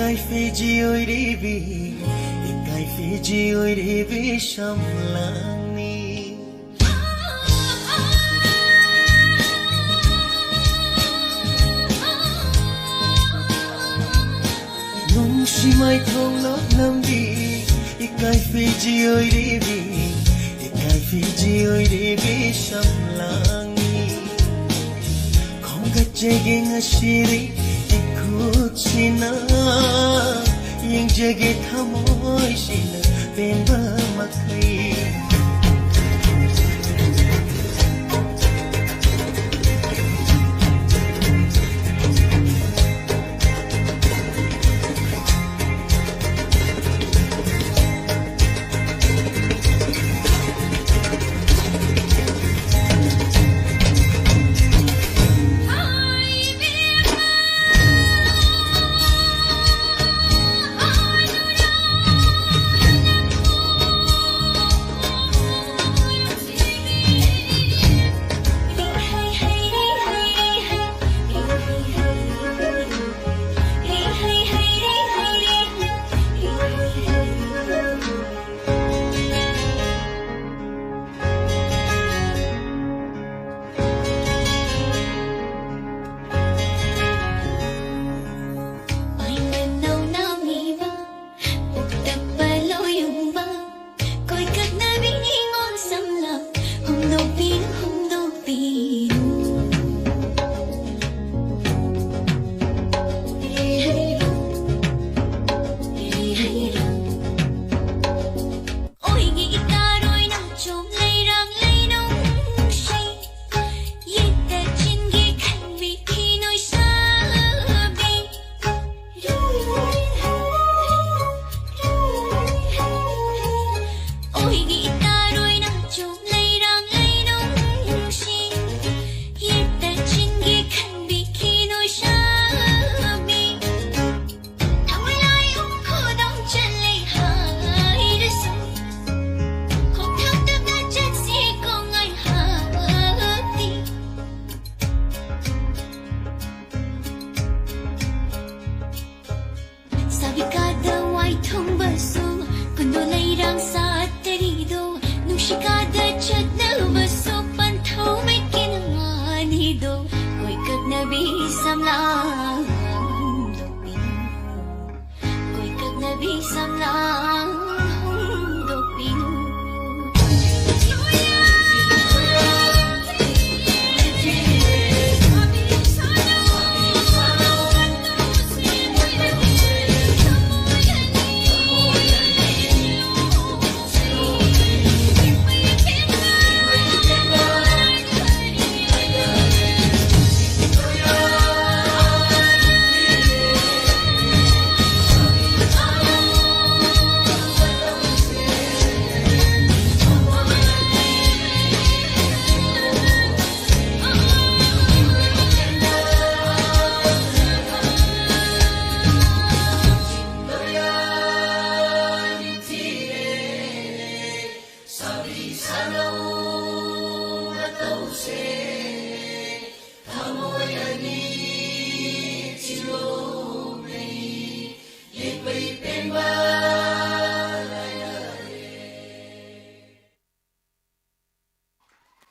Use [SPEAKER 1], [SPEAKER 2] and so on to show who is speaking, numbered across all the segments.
[SPEAKER 1] Ikai Fiji oiribi, Ikai Fiji oiribi shamlani. Nungshi mai thong lok lambi, Ikai Fiji oiribi, Ikai Fiji oiribi shamlani. Khonga jege ngashiri. China yang jage thamoy sina penba makai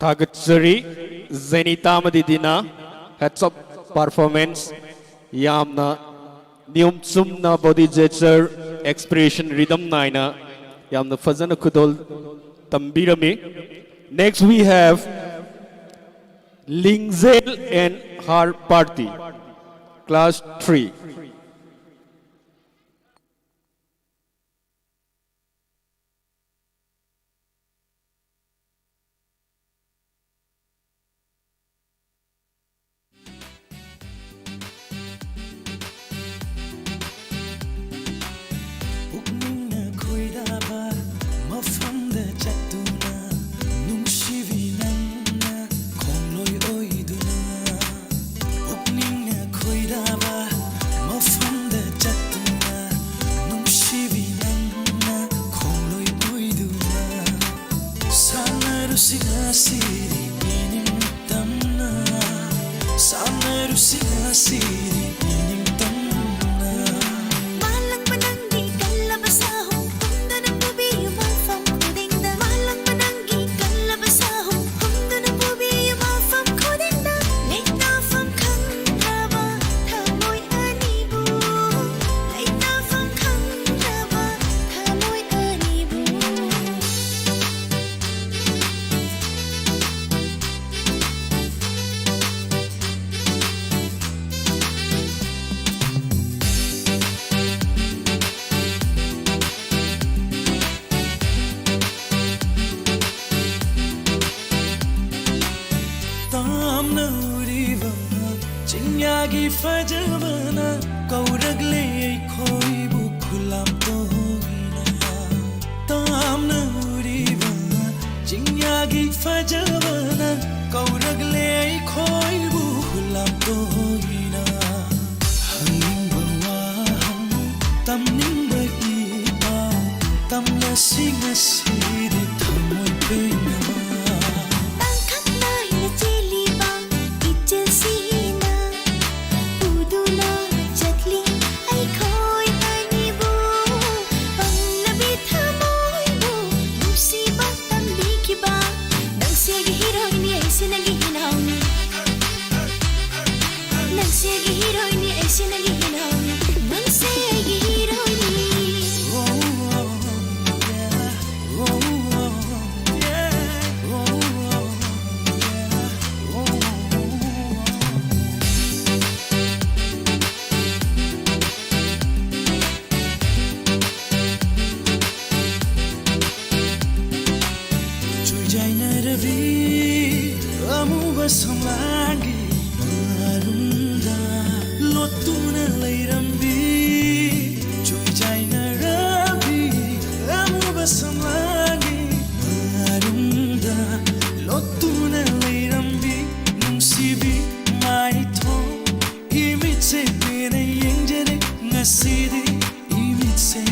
[SPEAKER 2] Tagatsari Zenita Madidina heads up performance Yamna Nyumsumna body gesture expression rhythm naina Yamna Fazana Kudol Tambirami. Next we have Lingzel and her party class 3.
[SPEAKER 1] fajabana kauragle khoi bu khulam toina tamna uriba jinya gi fajabana kauragle khoi bu khulam toina hanging bawa tamning bai ba tamna singa siri thamoi pena Samlangi marunda lotuna leirambi joy jaina rabi amuba samlangi marunda lotuna leirambi nungsibi mai tho imitse bena yengjere ngasidi imitse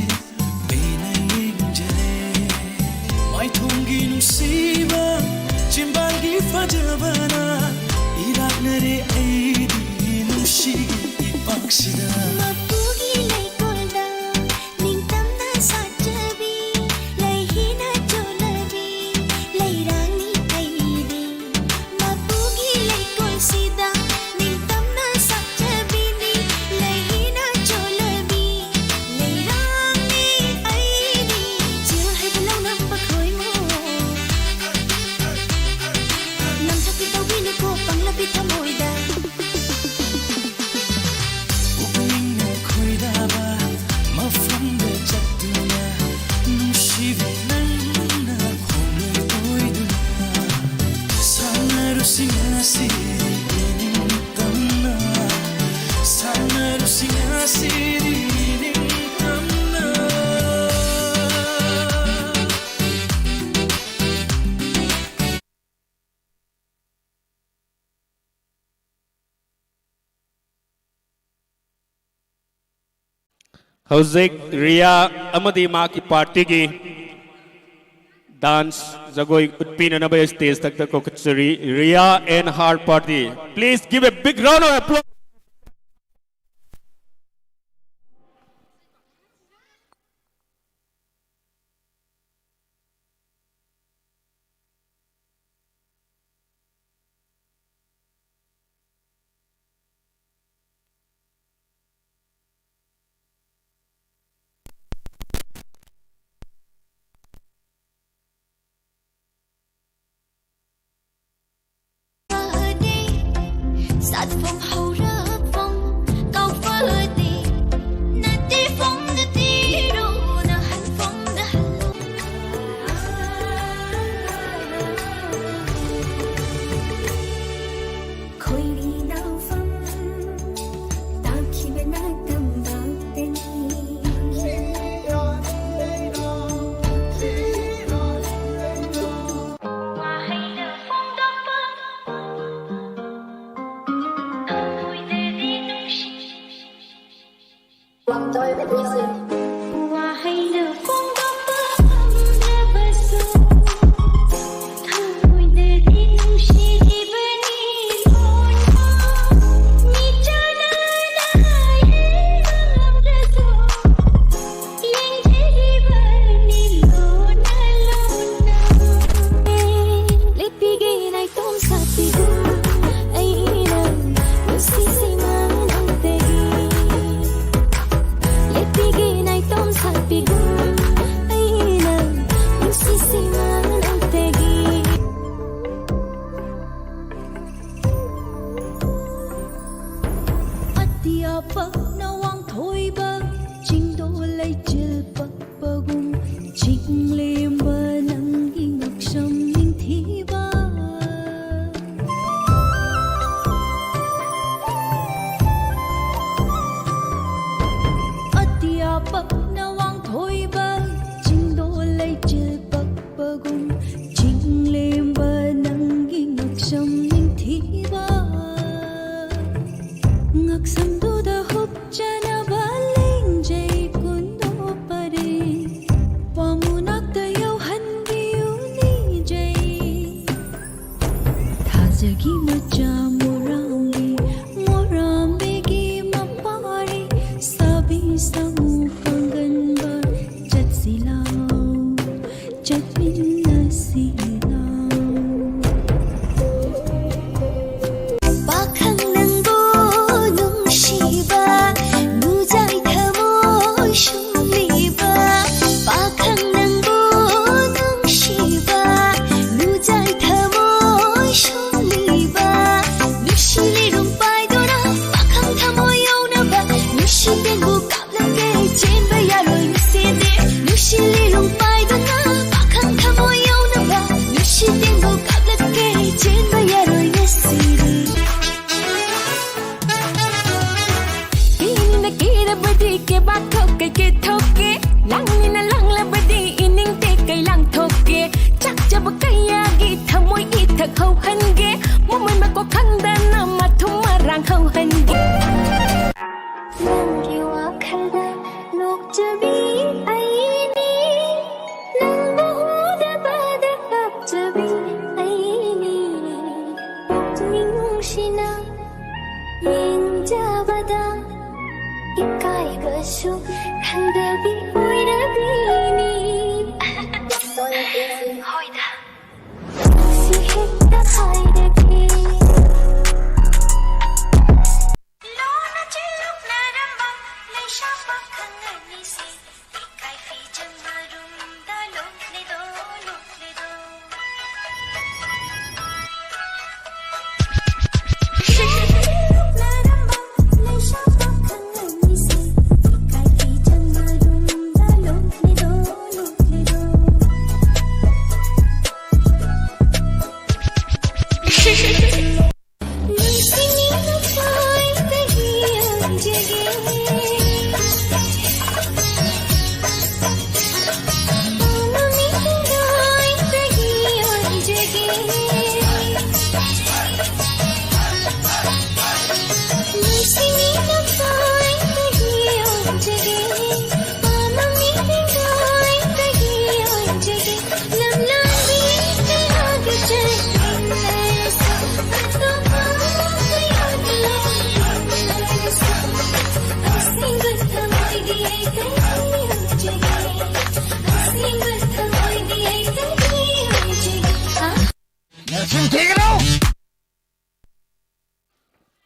[SPEAKER 1] bena yengjere mai thongi nungsiba chimbangi fajabana iraknare aidi nushigi ipaksida mapugi leikolda ningtamna sajabi leihina jolabi leirani aidi mapugi leikol sida ningtamna sajabi ni leihina jolabi leirani aidi jil hai balang nam pakhoi mo
[SPEAKER 2] Hauzik Ria amadi maki party gi dance jagoi utpina na stage tak ko kachari Ria and her party. Please give a big round of applause.
[SPEAKER 3] Sát phong hậu rớt phong cao phơ đi nà tí phong nà tí đô nà hành phong nà hành lục khôi đi nào phong ta khi bên nát tâm bao tên Tôi phải đi xin qua hay nở phong đó bơm để bơi sâu thôi để đi nung xì đi bên đi thôi mi cha na na hai làm ra rồi yên thế đi bên đi lo na let đi ghé này tôm sạt đi ai nè xì xì mà nang tê Let me Fazagi macha morambi morambi mapari sabi samu panganba chatsilaw chatminasilaw pakhang nangbo nungsiba nujai thamoy shumliba pakhang nangbo nungsiba nujai thamoy shumliba nushilirung paidona pakhang thamoy yawnaba nushitenbu kaplake chenba yaroi nuside nushilirung paidona pakhang thamoy yawnaba nushitenbu kaplake chenba yaroi nuside Inina kira badi ke bathok ke thoke langina langla badi ining te kai lang thoke chak jab kaya gi thamoi i thak hau hange momoi ma ko khangda na ma thum marang hau hange Nang wa khalda lok jabi aini nang bohuda bada kap jabi aini ning shina yin jabada ikai gasu khandabi oirabini hoida si hekta haidaki lona chiluk naramba leisha pakhangani si ikai fi jamarum da lokle do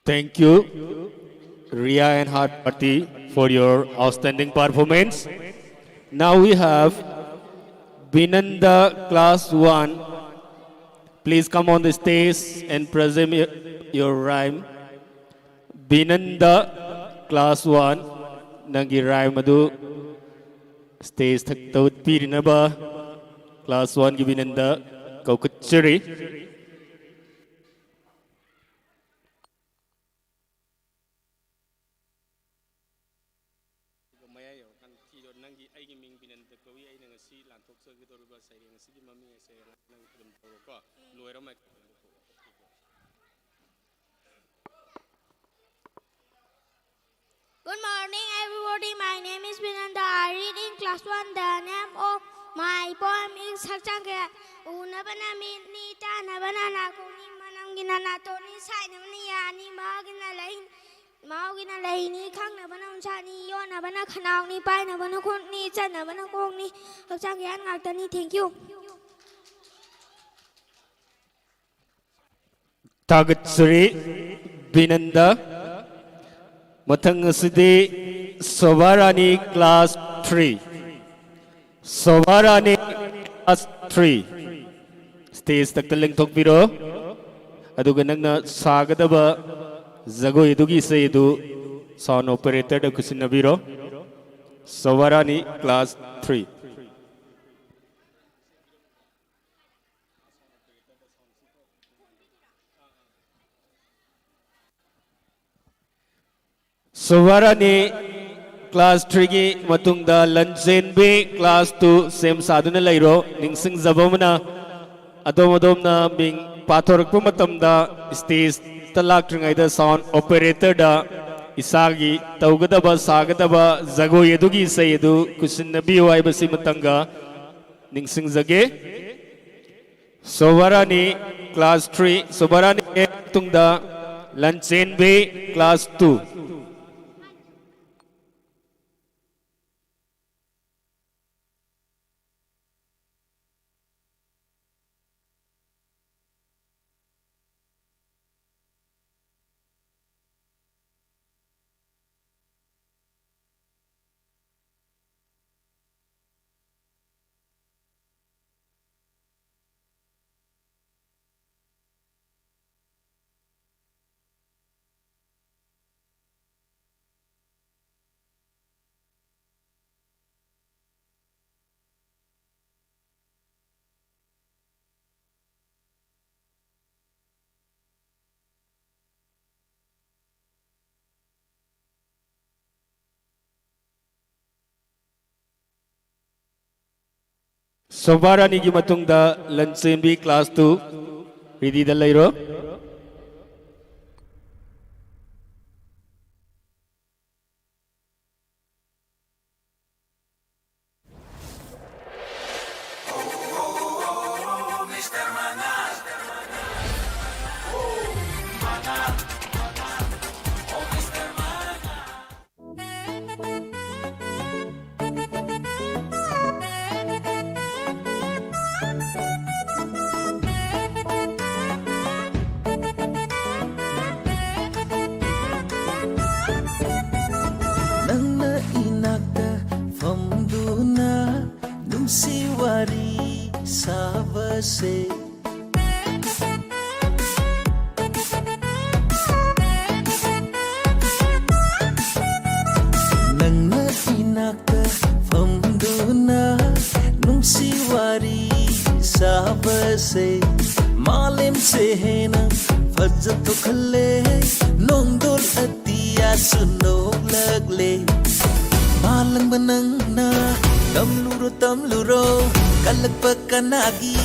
[SPEAKER 2] Thank you, Ria and Heart Party, for your outstanding performance. Now we have Binanda Class 1. Please come on the stage and present your rhyme. Binanda Class 1. Nangi rhyme adu stage thakta pirinaba Class 1 gi Binanda kaukachiri.
[SPEAKER 4] Good morning, everybody. My name is Binanda. I read in class 1. The name of my poem is Hakchangke. Unabana mitni tanabana nakuni manamgina natoni sainamni yani magina lain maugina laini khangnabana unchani yonabana khanauni painabana khunni chanabana kongni Hakchangke an ngaktani. Thank you.
[SPEAKER 2] Tagatsuri Binanda. Mathang asidi Sovarani Class 3. Sovarani Class 3. Stage taktaling tokbiro. Aduga nangna sagadaba zago idugi se idu sound operator da kusinabiro. Sovarani Class 3. Sovarani Class 3 gi matungda Lanjenbe Class 2 sem saduna lairo ningsing zabamana adom na ming pathorakpa matamda stage talakringai da sound operator da isagi taugadaba sagadaba zago yedugi sayedu kusinnabi waibasi matanga ningsing zage Sovarani class 3 Sobarani Tungda Lanchen class 2 Sobarani gi matungda Lanchen class 2 ready da lairo
[SPEAKER 1] Nangna inakta famduna numsiwari sabase Nangna inakta famduna numsiwari sabase Malim sehena fajj to khalle nongdol atiya sunok lagle Malang banangna tamluro kalak pakanagi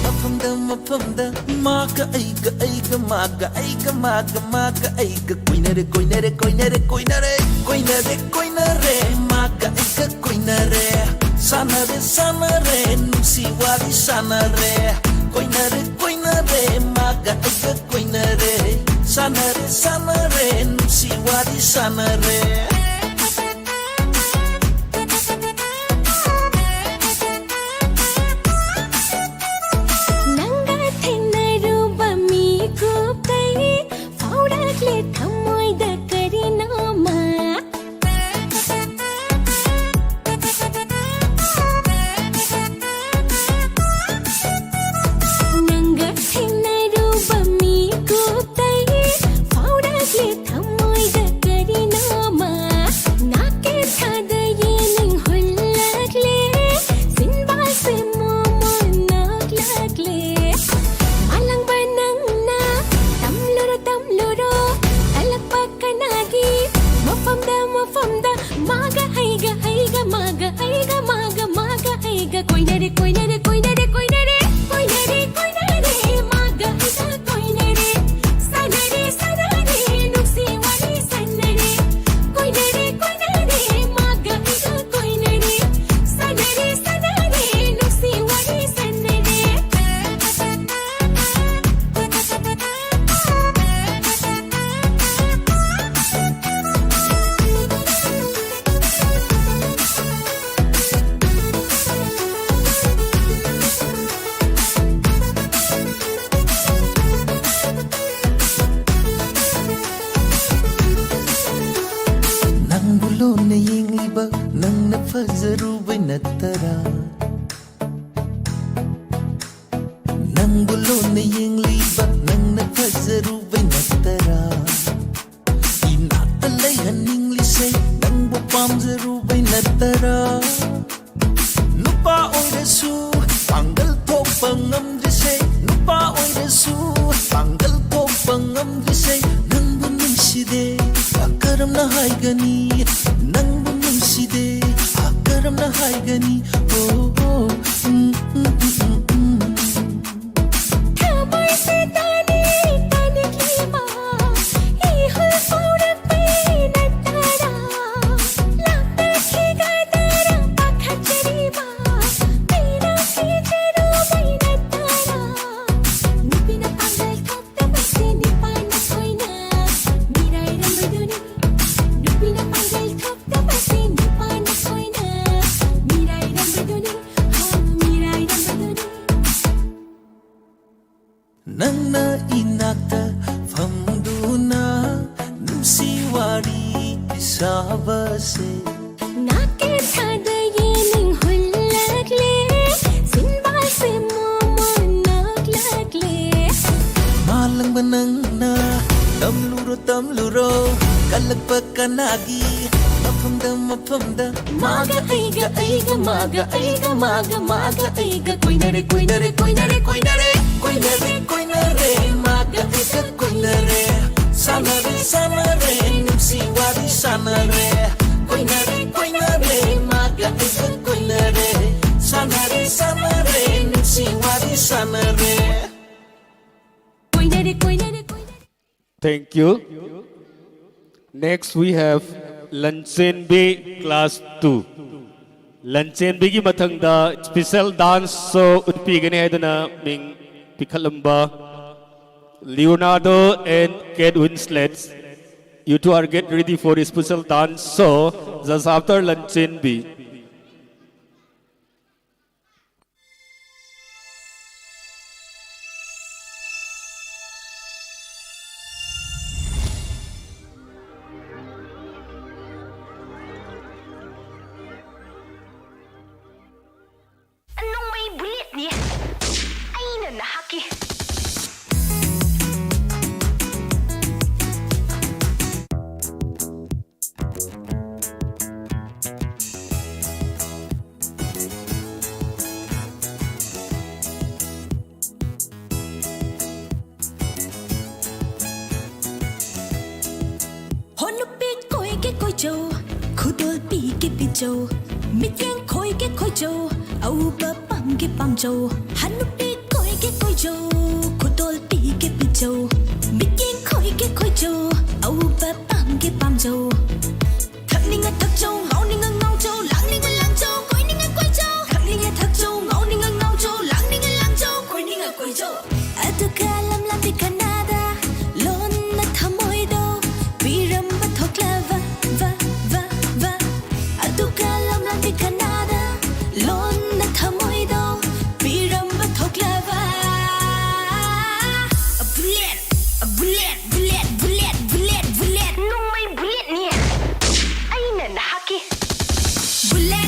[SPEAKER 1] mafamda maga aiga maga aiga koinare maga aiga koinare sanare nusiwari sanare koinare maga aiga koinare sanare nusiwari sanare fazarubai natara Nangbulo na yung liba nang nafazarubai natara Inatalay haning lisay nang bupam zarubay natara Nupa oy rasu tanggal to pangam jisay Nupa oy rasu tanggal to pangam jisay Nang bunang side akaram na hay gani Nang bunang side akaram na hay gani Oh oh
[SPEAKER 3] Khabar se tani tani klima ihul saurak pe natara lapta ki gadara pakhachariba tera ki jeru bai natara nipina
[SPEAKER 1] Nangna inakta famduna Numsi wari isabase
[SPEAKER 3] Nake thada yening hullakle Sinba se momo naklakle
[SPEAKER 1] Malang banangna tamluro Kalagpa kanagi Mapamda Maga aiga Maga aiga Koinare Maga aiga koinare Sanare Nimsi wari sanare Koinare Maga aiga koinare Sanare Nimsi wari sanare
[SPEAKER 2] Thank you. Next we have Lanchen B class 2. Lanchen B ki mathangda special dance so utpigani haidana ming pikhalamba Leonardo and Kate Winslet. You two are get ready for a special dance so just after Lanchen B.
[SPEAKER 3] Anong may bulit niya? Ay nanahaki. Honupit koi ke koi châu, khudol pi ke pi châu, mityen koi ke koi châu, au ba pang ke pang châu, hanupit koi ke koi châu, khudol pi ke pi châu, mityen koi ke koi châu, au ba pang ke pang châu. Thak ninga thak châu, ngau ninga ngau châu, lang ninga lang châu, koi ninga koi châu. Thak ninga thak châu, ngau ninga ngau châu, lang ninga lang châu, koi ninga koi châu. Atuka lam lam di Canada, lon na thamoy do, piram ba thokla va. Atuka lam lam di Canada, lon na thamoy do, piram ba thokla va. A bullet, nung may bullet niya. Ay nanahaki. Bullet.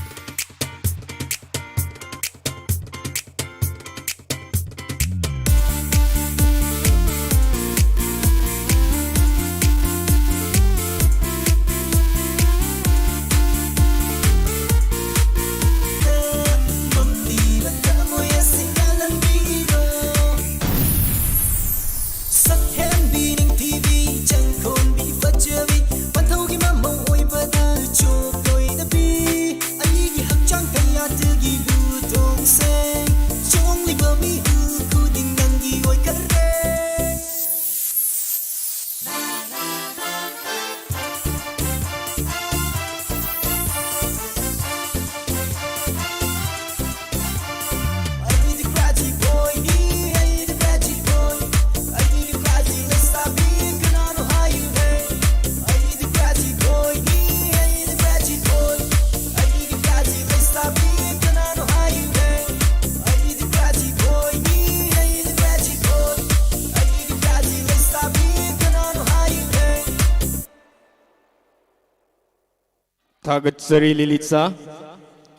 [SPEAKER 2] Thagatsari Lilitsa.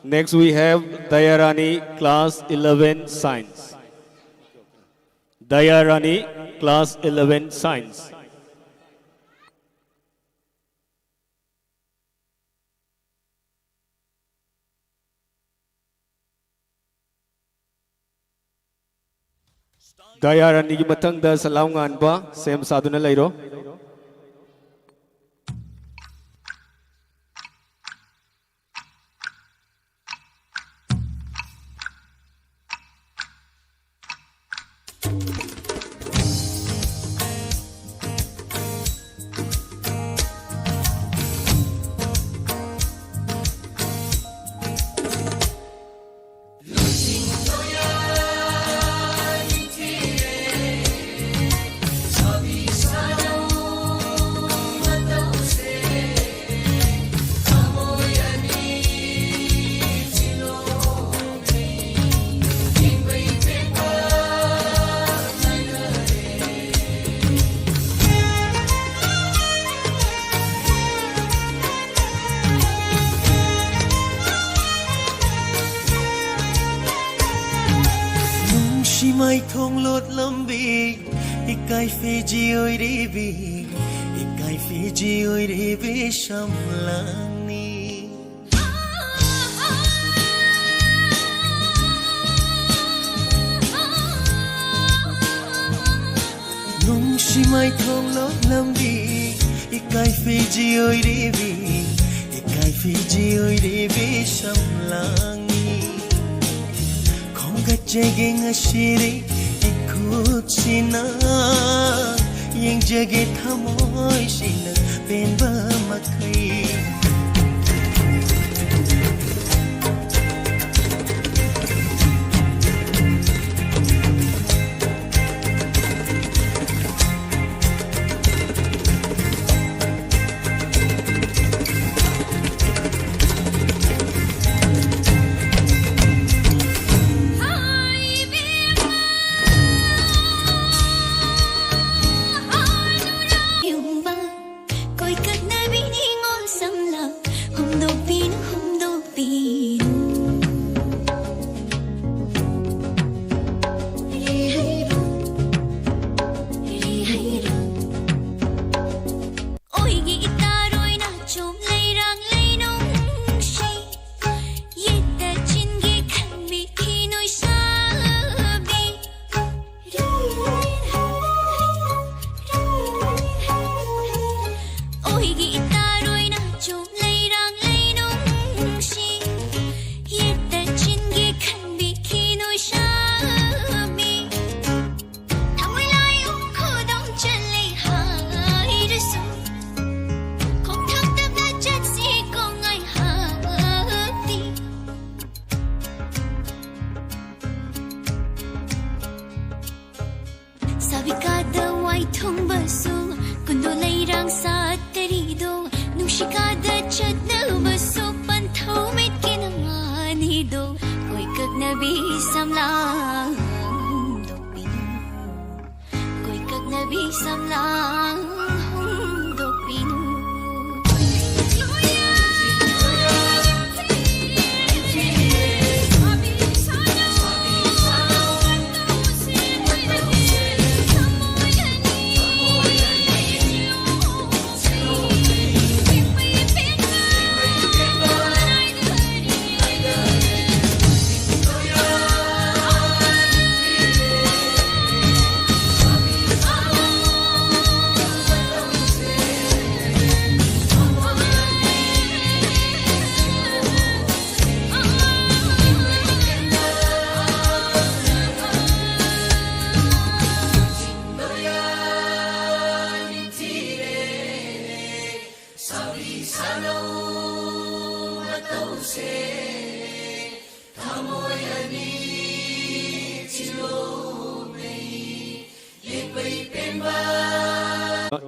[SPEAKER 2] Next we have Dayarani, class 11 science. Dayarani, class 11 science. Dayarani ki matangda salam nganba sem saduna lairo.
[SPEAKER 1] Mai thong lột lâm bi ikai Fiji oi re bi ikai Fiji oi re bi sham lang ni nung si mai thong lột lâm bi ikai Fiji oi re bi ikai Fiji oi re bi sham lang Gajage ngashiri ikut sina yang jage thamoy sina penba makai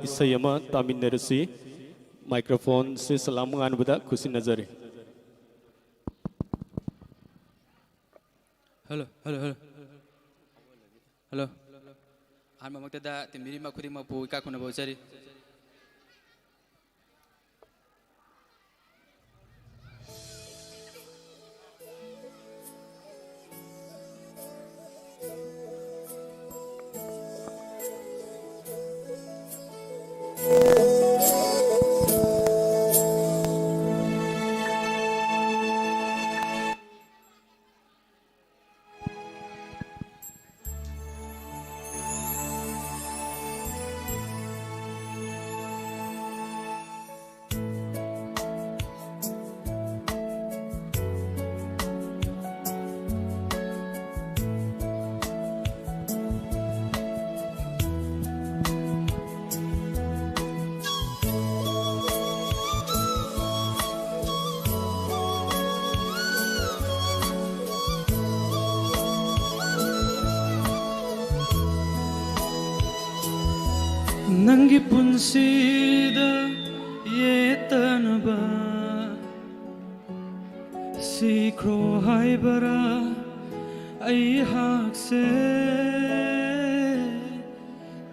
[SPEAKER 2] Isayama Tamin Nerasi microphone se salam ngan bada khushi nazari.
[SPEAKER 5] Hello, hello, hello. Hello. An mamaktada timiri makudi mapu ika kuna bauchari.
[SPEAKER 6] Nangi punsida yetanaba Sikro haibara ay hakse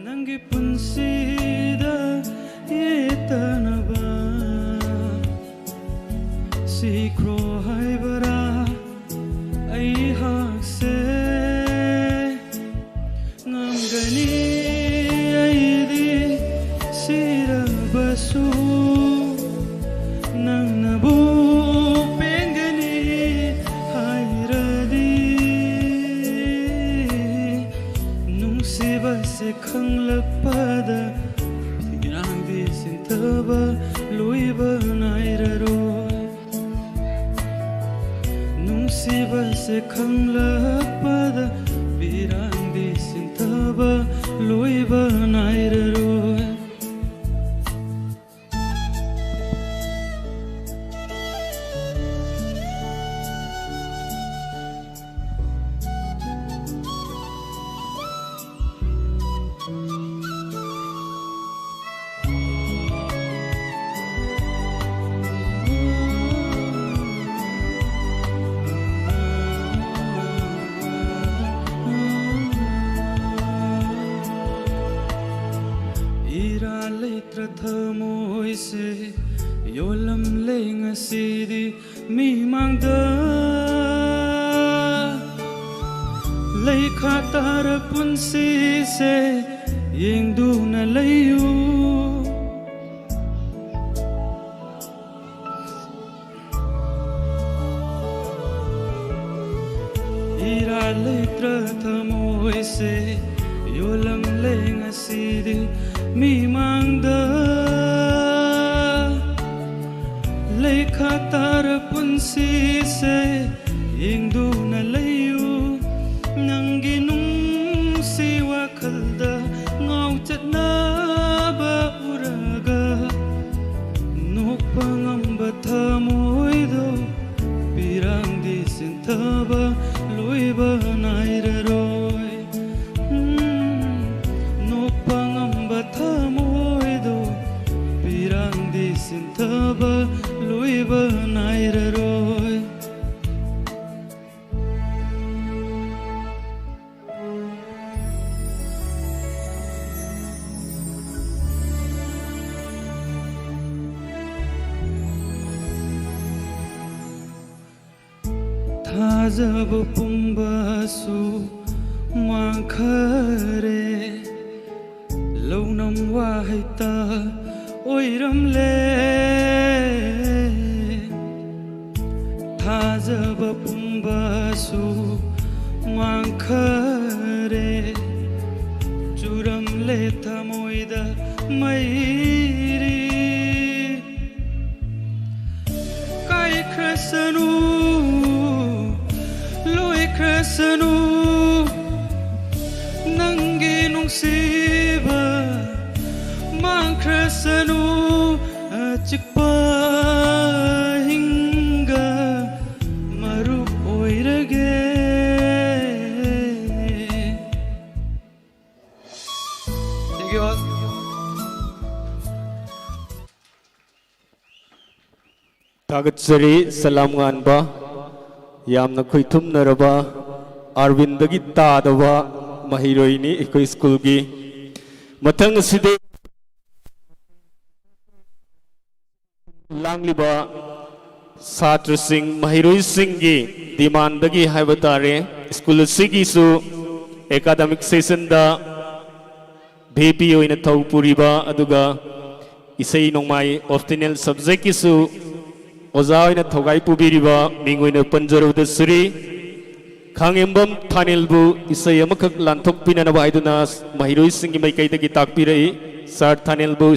[SPEAKER 6] Nangi punsida yetanaba Sikro haibara ay hakse Ngamgani aydi sirabasu Nang nabu pengani hairadi Nung siba se khanglakpada Ginangdi sintaba luiba nairaroi Nung siba se khanglakpada Birangdi sintaba luiba nairaroi Thamoi se yolam lenga sidi mi mangda lei khatar punsi se yengdu na layu ira letra thamoi se yolam lenga sidi mi mangda lekha tar punsi se yengdu na layu nangi nung si wakhalda ngau chatna ba uraga nokpa ngamba thamoi do pirangdi sinthaba loiba nairaroi Thamoido pirangdi sintaba luiba nairaroi Thajab pumbasu mangkhare Launam wahita oiramle Thajaba pumbasu mangkhare Churamle thamoida mairi Kai krasanu loi krasanu Nangi nungsiba mang krasanu achikpa hinga marup oirage Thank you all.
[SPEAKER 2] Tagatsari salam nganba yamna khoithumnaraba Arvindagi tadaba mahiroini ikoi school gi mathang side langliba satra sing mahiroi sing gi demand dagi haibatare school sigi su academic session da VP oina thaupuriba aduga isai nongmai optional subject ki su oza oina thogai pubiriba mingoina panjaruda suri Khangembam Thanilbu isai amakak lanthok pinana baiduna mahiroi singi mai kaidagi takpirai Sir Thanilbu